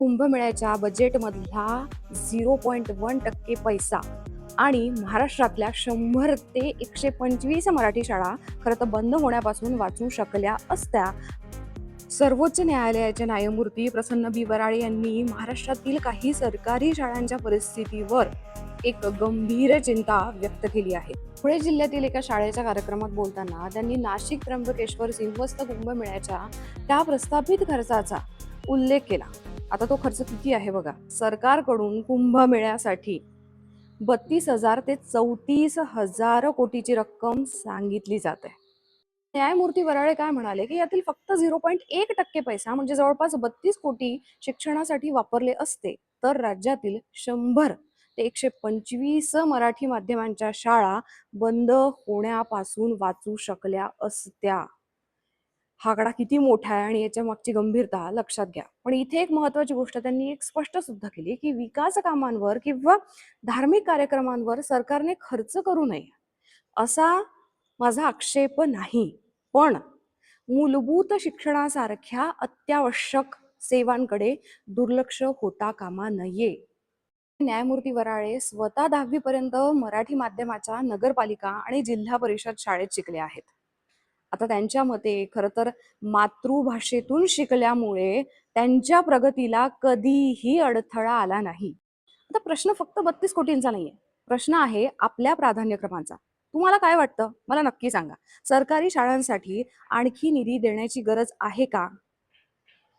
कुंभमेळ्याच्या बजेटमधला 0.1% पैसा आणि महाराष्ट्रातल्या 100 ते 125 मराठी शाळा खरं तर बंद होण्यापासून वाचू शकल्या असत्या. सर्वोच्च न्यायालयाचे न्यायमूर्ती प्रसन्न बी बराळे यांनी महाराष्ट्रातील काही सरकारी शाळांच्या परिस्थितीवर एक गंभीर चिंता व्यक्त केली आहे. पुणे जिल्ह्यातील एका शाळेच्या कार्यक्रमात बोलताना त्यांनी नाशिक त्र्यंबकेश्वर सिंहस्थ कुंभमेळ्याच्या त्या प्रस्थापित खर्चाचा उल्लेख केला. आता तो खर्च किती आहे बघा. सरकारकडून कुंभमेळ्यासाठी 32,000 ते 34,000 कोटीची रक्कम सांगितली जाते. न्यायमूर्ती वराळे काय म्हणाले की यातील फक्त 0.1% पैसा म्हणजे जवळपास 32 कोटी शिक्षणासाठी वापरले असते तर राज्यातील 100 ते 125 मराठी माध्यमांच्या शाळा बंद होण्यापासून वाचू शकल्या असत्या. हा आकडा किती मोठा आहे आणि याच्या मागची गंभीरता लक्षात घ्या. पण इथे एक महत्वाची गोष्ट त्यांनी एक स्पष्ट सुद्धा केली की विकास कामांवर किंवा धार्मिक कार्यक्रमांवर सरकारने खर्च करू नये असा माझा आक्षेप नाही. पण मूलभूत शिक्षणासारख्या अत्यावश्यक सेवांकडे दुर्लक्ष होता कामा नये. न्यायमूर्ती वराळे स्वतः 10वी पर्यंत मराठी माध्यमाच्या नगरपालिका आणि जिल्हा परिषद शाळेत शिकले आहेत. आता त्यांच्या मते खरं तर मातृभाषेतून शिकल्यामुळे त्यांच्या प्रगतीला कधीही अडथळा आला नाही. आता प्रश्न फक्त 32 कोटींचा नाहीये. प्रश्न आहे आपल्या प्राधान्यक्रमांचा. तुम्हाला काय वाटतं मला नक्की सांगा. सरकारी शाळांसाठी आणखी निधी देण्याची गरज आहे का?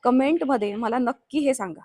कमेंटमध्ये मला नक्की हे सांगा.